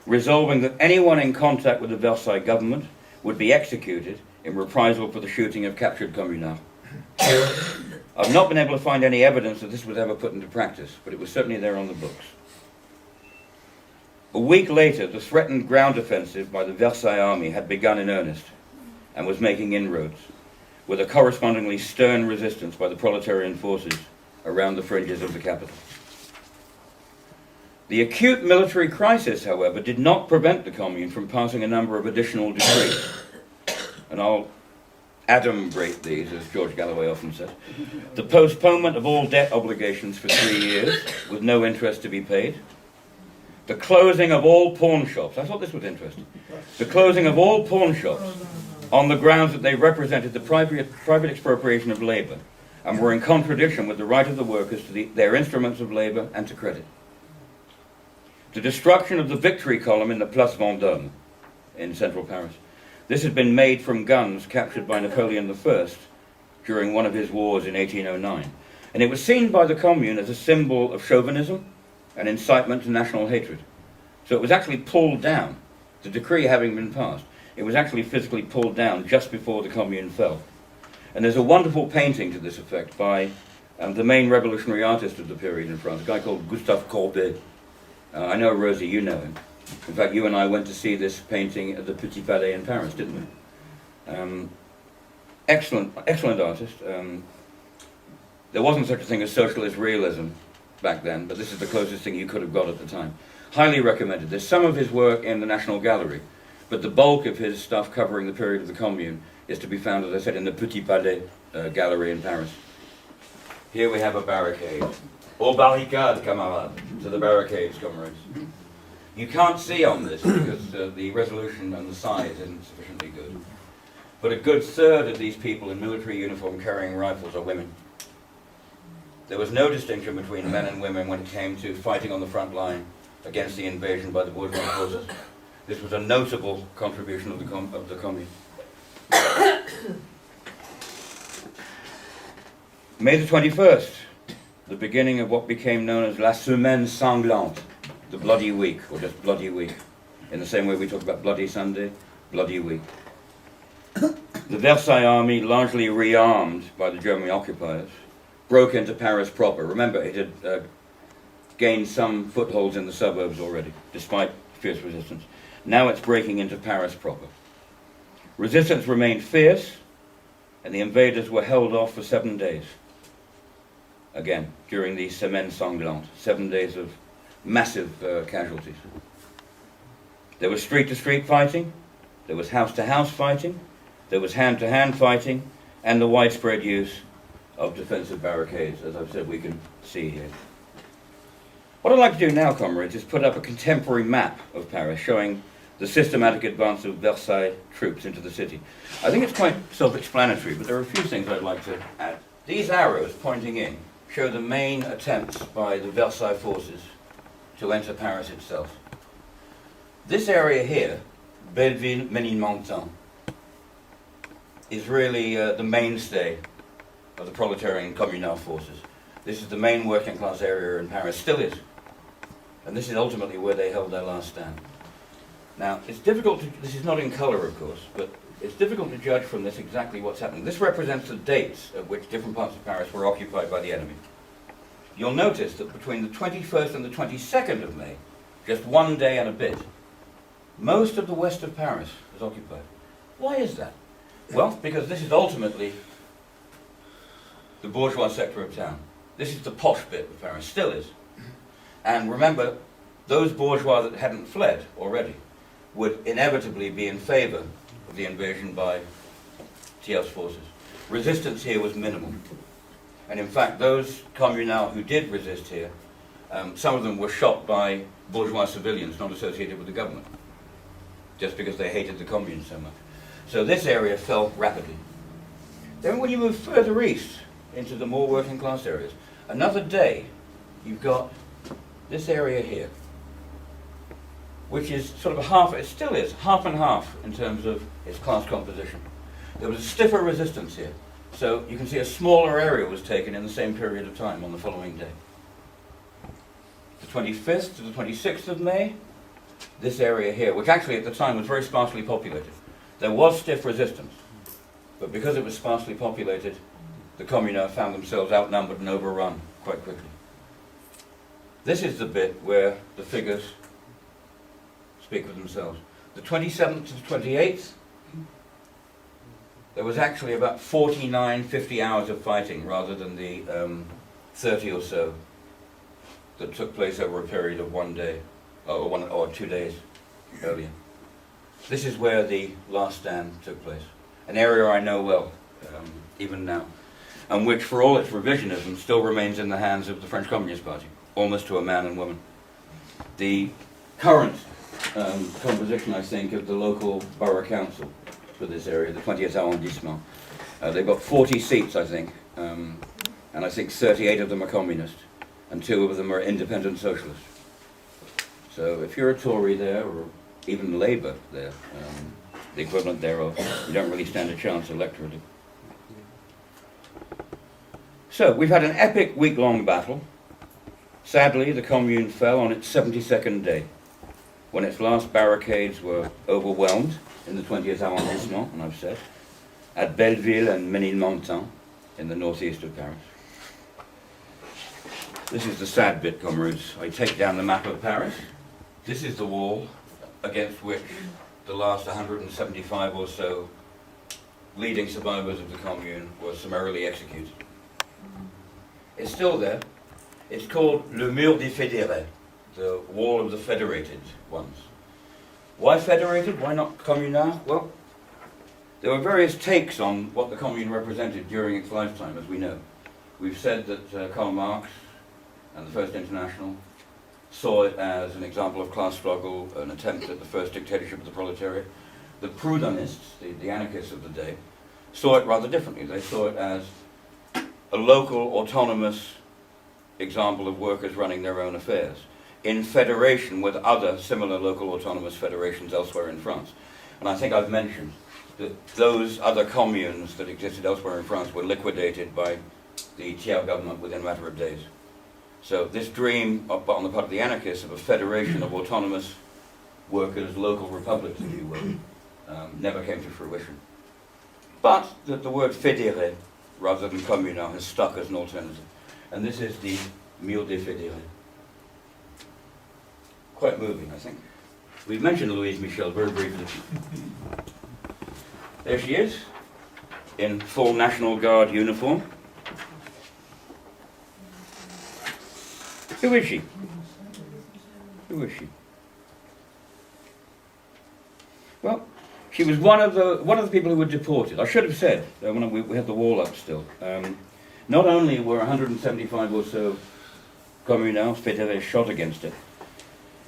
resolving that anyone in contact with the Versailles government would be executed in reprisal for the shooting of captured communards. I've not been able to find any evidence that this was ever put into practice, but it was certainly there on the books. A week later, the threatened ground offensive by the Versailles army had begun in earnest and was making inroads, with a correspondingly stern resistance by the proletarian forces around the fringes of the capital. The acute military crisis, however, did not prevent the Commune from passing a number of additional decrees. And I'll adumbrate these, as George Galloway often said. The postponement of all debt obligations for 3 years, with no interest to be paid. The closing of all pawn shops. I thought this was interesting. The closing of all pawn shops on the grounds that they represented the private expropriation of labour and were in contradiction with the right of the workers to their instruments of labour and to credit. The destruction of the Victory column in the Place Vendôme, in central Paris. This had been made from guns captured by Napoleon I during one of his wars in 1809. And it was seen by the Commune as a symbol of chauvinism and incitement to national hatred. So it was actually pulled down, the decree having been passed. It was actually physically pulled down just before the Commune fell. And there's a wonderful painting to this effect by the main revolutionary artist of the period in France, a guy called Gustave Courbet. I know, Rosie, you know him. In fact, you and I went to see this painting at the Petit Palais in Paris, didn't we? Excellent artist. There wasn't such a thing as socialist realism back then, but this is the closest thing you could have got at the time. Highly recommended. There's some of his work in the National Gallery, but the bulk of his stuff covering the period of the Commune is to be found, as I said, in the Petit Palais Gallery in Paris. Here we have a barricade. Aux barricades, camarades. To the barricades, comrades. You can't see on this because the resolution and the size isn't sufficiently good. But a good third of these people in military uniform carrying rifles are women. There was no distinction between men and women when it came to fighting on the front line against the invasion by the bourgeois forces. This was a notable contribution of the Commune. May the 21st, the beginning of what became known as La Semaine Sanglante, the Bloody Week, or just Bloody Week. In the same way we talk about Bloody Sunday, Bloody Week. The Versailles army, largely rearmed by the German occupiers, broke into Paris proper. Remember, it had gained some footholds in the suburbs already, despite fierce resistance. Now it's breaking into Paris proper. Resistance remained fierce, and the invaders were held off for 7 days. Again, during the Semaine Sanglante, 7 days of massive casualties. There was street-to-street fighting, there was house-to-house fighting, there was hand-to-hand fighting, and the widespread use of defensive barricades, as I've said, we can see here. What I'd like to do now, comrades, is put up a contemporary map of Paris showing the systematic advance of Versailles troops into the city. I think it's quite self-explanatory, but there are a few things I'd like to add. These arrows pointing in show the main attempts by the Versailles forces to enter Paris itself. This area here, Belleville, Ménilmontant, is really the mainstay of the proletarian communal forces. This is the main working class area in Paris, still is. And this is ultimately where they held their last stand. Now, it's difficult to, this is not in colour of course, but it's difficult to judge from this exactly what's happening. This represents the dates at which different parts of Paris were occupied by the enemy. You'll notice that between the 21st and the 22nd of May, just 1 day and a bit, most of the west of Paris is occupied. Why is that? Well, because this is ultimately the bourgeois sector of town. This is the posh bit of Paris, still is. And remember, those bourgeois that hadn't fled already would inevitably be in favour of the invasion by Thiers' forces. Resistance here was minimal. And in fact, those communards who did resist here, some of them were shot by bourgeois civilians not associated with the government, just because they hated the Commune so much. So this area fell rapidly. Then when you move further east into the more working class areas, another day you've got this area here, which is sort of half, it still is, half and half in terms of its class composition. There was a stiffer resistance here. So you can see a smaller area was taken in the same period of time on the following day. The 25th to the 26th of May, this area here, which actually at the time was very sparsely populated. There was stiff resistance, but because it was sparsely populated, the communards found themselves outnumbered and overrun quite quickly. This is the bit where the figures speak for themselves. The 27th to the 28th, there was actually about 49, 50 hours of fighting rather than the 30 or so that took place over a period of 1 day, or 2 days earlier. This is where the last stand took place, an area I know well, even now, and which for all its revisionism still remains in the hands of the French Communist Party, almost to a man and woman. The current composition, I think, of the local borough council for this area, the 20th arrondissement, they've got 40 seats, I think, and I think 38 of them are communist, and 2 of them are independent socialists. So if you're a Tory there, or even Labour there, the equivalent thereof. You don't really stand a chance electorally. So, we've had an epic week-long battle. Sadly, the Commune fell on its 72nd day, when its last barricades were overwhelmed in the 20th arrondissement, and I've said, at Belleville and Ménilmontant, in the northeast of Paris. This is the sad bit, comrades. I take down the map of Paris. This is the wall against which the last 175 or so leading survivors of the Commune were summarily executed. It's still there. It's called Le Mur des Fédérés, the Wall of the Federated Ones. Why federated? Why not communal? Well, there were various takes on what the Commune represented during its lifetime, as we know. We've said that Karl Marx and the First International saw it as an example of class struggle, an attempt at the first dictatorship of the proletariat. The Proudhonists, the anarchists of the day, saw it rather differently. They saw it as a local, autonomous example of workers running their own affairs, in federation with other similar local autonomous federations elsewhere in France. And I think I've mentioned that those other communes that existed elsewhere in France were liquidated by the Thiers government within a matter of days. So this dream on the part of the anarchists of a federation of autonomous workers, local republics, if you will, never came to fruition. But the word fédéré, rather than communal, has stuck as an alternative. And this is the Mur des Fédérés. Quite moving, I think. We've mentioned Louise Michel very briefly. There she is, in full National Guard uniform. Who is she? Who is she? Well, she was one of the people who were deported. I should have said when we had the wall up still. Not only were 175 or so communards fédérés shot against it,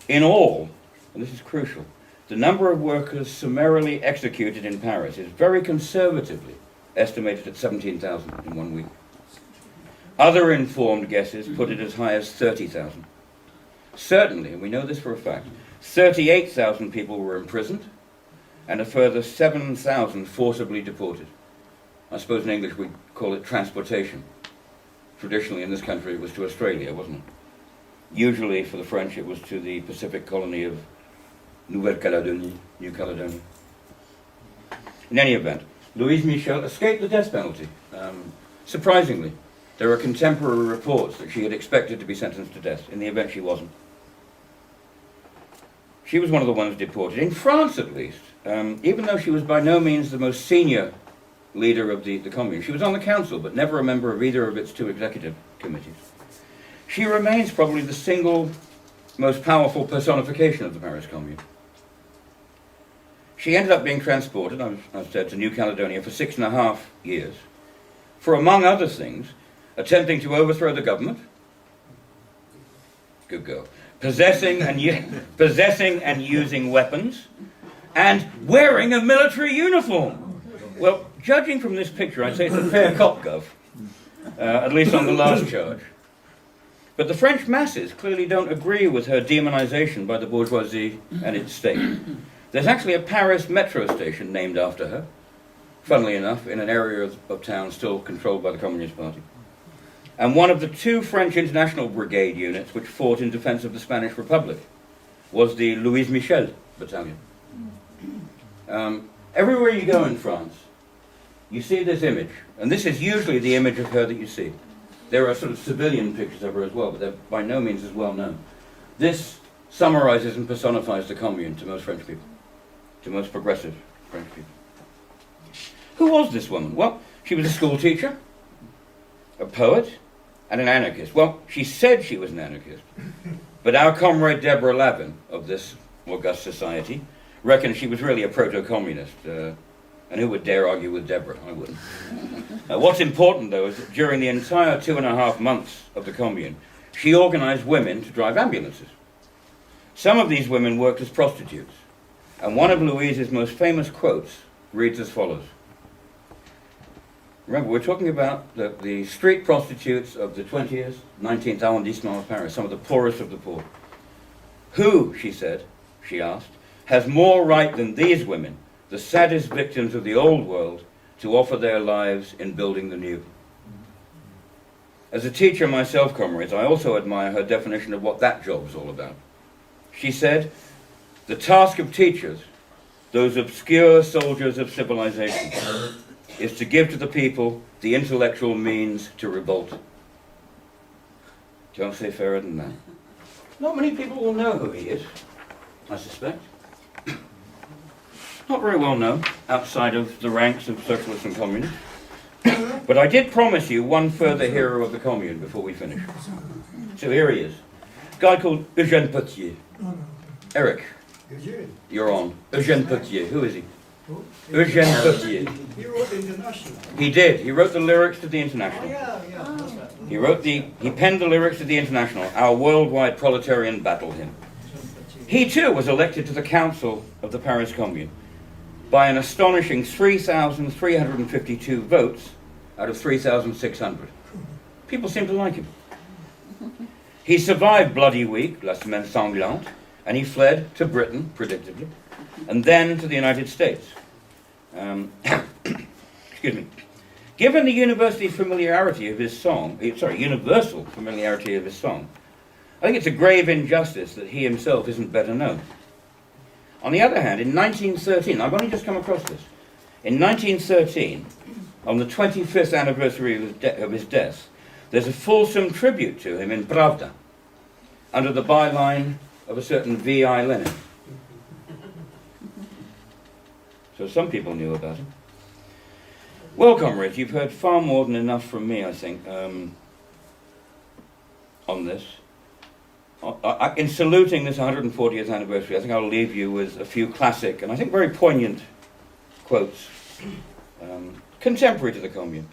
in all, and this is crucial, the number of workers summarily executed in Paris is very conservatively estimated at 17,000 in 1 week. Other informed guesses put it as high as 30,000. Certainly, and we know this for a fact, 38,000 people were imprisoned and a further 7,000 forcibly deported. I suppose in English we'd call it transportation. Traditionally in this country it was to Australia, wasn't it? Usually for the French it was to the Pacific colony of Nouvelle-Calédonie, New Caledonia. In any event, Louise Michel escaped the death penalty. Surprisingly, there are contemporary reports that she had expected to be sentenced to death. In the event, she wasn't. She was one of the ones deported, in France at least, even though she was by no means the most senior leader of the Commune. She was on the council, but never a member of either of its two executive committees. She remains probably the single most powerful personification of the Paris Commune. She ended up being transported, I've said, to New Caledonia for 6.5 years, for, among other things, attempting to overthrow the government. Good girl. Possessing and using weapons, and wearing a military uniform. Well, judging from this picture, I'd say it's a fair cop, Gov, at least on the last charge. But the French masses clearly don't agree with her demonization by the bourgeoisie and its state. There's actually a Paris metro station named after her, funnily enough, in an area of town still controlled by the Communist Party. And one of the two French International Brigade units which fought in defense of the Spanish Republic was the Louise Michel battalion. Everywhere you go in France, you see this image, and this is usually the image of her that you see. There are sort of civilian pictures of her as well, but they're by no means as well known. This summarizes and personifies the Commune to most French people, to most progressive French people. Who was this woman? Well, she was a school teacher, a poet, and an anarchist. Well, she said she was an anarchist, but our comrade Deborah Lavin of this august society reckoned she was really a proto-communist. And who would dare argue with Deborah? I wouldn't. What's important, though, is that during the entire 2.5 months of the Commune, she organized women to drive ambulances. Some of these women worked as prostitutes, and one of Louise's most famous quotes reads as follows. Remember, we're talking about the street prostitutes of the 20th, 19th arrondissement of Paris, some of the poorest of the poor. Who, she said, she asked, has more right than these women, the saddest victims of the old world, to offer their lives in building the new. As a teacher myself, comrades, I also admire her definition of what that job is all about. She said, the task of teachers, those obscure soldiers of civilization, is to give to the people the intellectual means to revolt. Don't say fairer than that. Not many people will know who he is, I suspect. Not very well known outside of the ranks of socialists and communists. But I did promise you one further hero of the Commune before we finish. So here he is. A guy called Eugène Potier. Eric, you're on. Eugène Potier, who is he? Eugène Potier. He wrote International. He did. He wrote the lyrics to the International. Yeah, that's right. He penned the lyrics to the International, our worldwide proletarian battle hymn. He too was elected to the Council of the Paris Commune by an astonishing 3,352 votes out of 3,600. People seem to like him. He survived Bloody Week, La Semaine Sanglante, and he fled to Britain, predictably, and then to the United States. Excuse me. Given the universal familiarity of his song, I think it's a grave injustice that he himself isn't better known. On the other hand, in 1913, I've only just come across this, in 1913, on the 25th anniversary of his death, there's a fulsome tribute to him in Pravda, under the byline of a certain V.I. Lenin. So some people knew about him. Well, comrades, you've heard far more than enough from me, I think, on this. In saluting this 140th anniversary, I think I'll leave you with a few classic and I think very poignant quotes, contemporary to the Commune.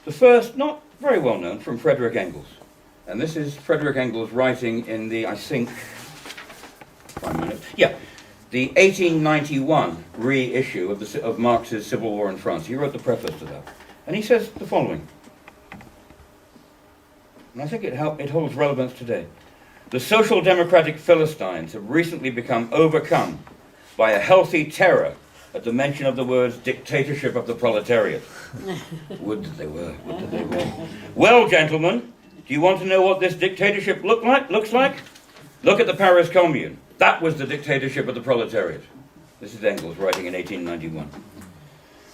The first, not very well known, from Frederick Engels. And this is Frederick Engels writing in the, I think, the 1891 reissue of Marx's Civil War in France. He wrote the preface to that. And he says the following, and I think it holds relevance today. The social democratic Philistines have recently become overcome by a healthy terror at the mention of the words dictatorship of the proletariat. Would that they were, would that they were. Well, gentlemen, do you want to know what this dictatorship looks like? Look at the Paris Commune. That was the dictatorship of the proletariat. This is Engels writing in 1891.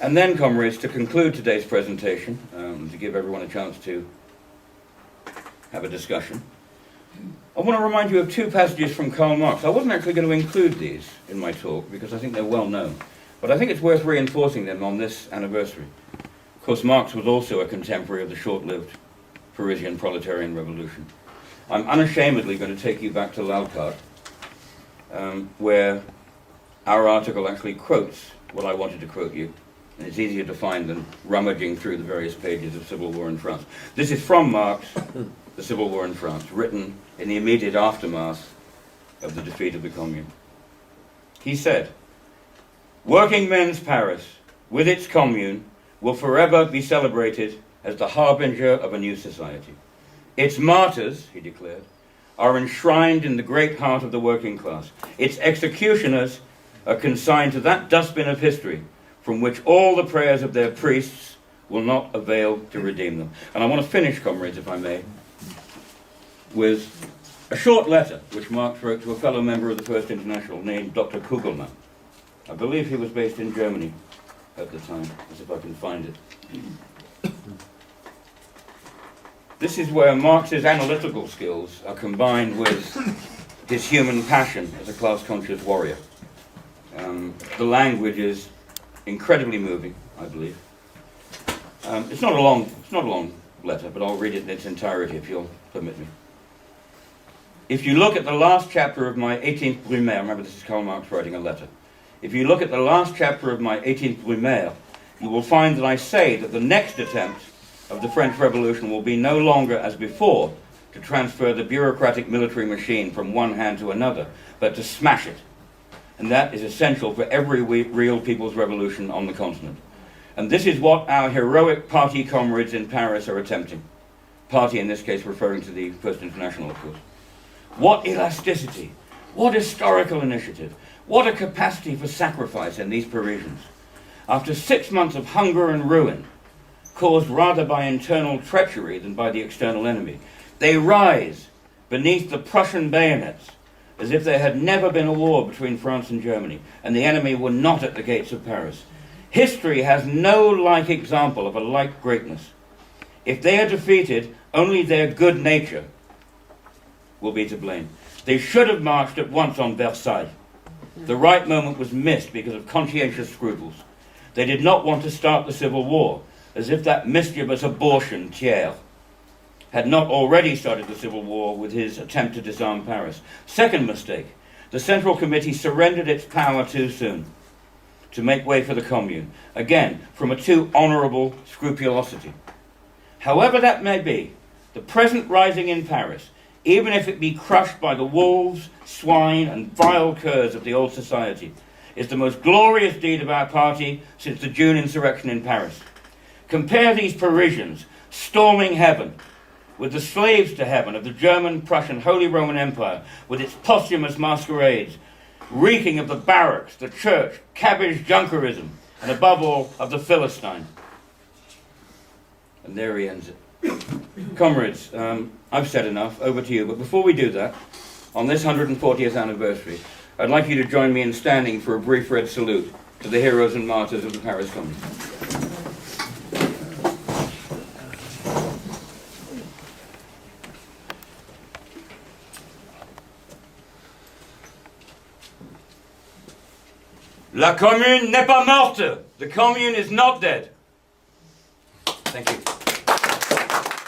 And then, comrades, to conclude today's presentation, to give everyone a chance to have a discussion, I want to remind you of two passages from Karl Marx. I wasn't actually going to include these in my talk because I think they're well known, but I think it's worth reinforcing them on this anniversary. Of course, Marx was also a contemporary of the short-lived Parisian proletarian revolution. I'm unashamedly going to take you back to Lalkart, where our article actually quotes what I wanted to quote you, and it's easier to find than rummaging through the various pages of Civil War in France. This is from Marx, The Civil War in France, written in the immediate aftermath of the defeat of the Commune. He said, "Working men's Paris, with its Commune, will forever be celebrated as the harbinger of a new society. Its martyrs," he declared, "are enshrined in the great heart of the working class. Its executioners are consigned to that dustbin of history from which all the prayers of their priests will not avail to redeem them." And I want to finish, comrades, if I may, with a short letter which Marx wrote to a fellow member of the First International named Dr. Kugelmann. I believe he was based in Germany at the time, as if I can find it. This is where Marx's analytical skills are combined with his human passion as a class-conscious warrior. The language is incredibly moving, I believe. It's not a long letter, but I'll read it in its entirety if you'll permit me. If you look at the last chapter of my 18th Brumaire, remember this is Karl Marx writing a letter. If you look at the last chapter of my 18th Brumaire, you will find that I say that the next attempt of the French Revolution will be no longer, as before, to transfer the bureaucratic military machine from one hand to another, but to smash it. And that is essential for every real people's revolution on the continent. And this is what our heroic party comrades in Paris are attempting. Party in this case referring to the First International, of course. What elasticity, What historical initiative! What a capacity for sacrifice in these Parisians. After 6 months of hunger and ruin, caused rather by internal treachery than by the external enemy, they rise beneath the Prussian bayonets as if there had never been a war between France and Germany, and the enemy were not at the gates of Paris. History has no like example of a like greatness. If they are defeated, only their good nature will be to blame. They should have marched at once on Versailles. The right moment was missed because of conscientious scruples. They did not want to start the civil war, as if that mischievous abortion, Thiers, had not already started the civil war with his attempt to disarm Paris. Second mistake, the Central Committee surrendered its power too soon to make way for the Commune, again, from a too honourable scrupulosity. However that may be, the present rising in Paris, even if it be crushed by the wolves, swine, and vile curs of the old society, is the most glorious deed of our party since the June insurrection in Paris. Compare these Parisians storming heaven with the slaves to heaven of the German-Prussian Holy Roman Empire, with its posthumous masquerades, reeking of the barracks, the church, cabbage junkerism, and above all, of the Philistine. And there he ends it. Comrades, I've said enough, over to you. But before we do that, on this 140th anniversary, I'd like you to join me in standing for a brief red salute to the heroes and martyrs of the Paris Commune. La Commune n'est pas morte! The Commune is not dead!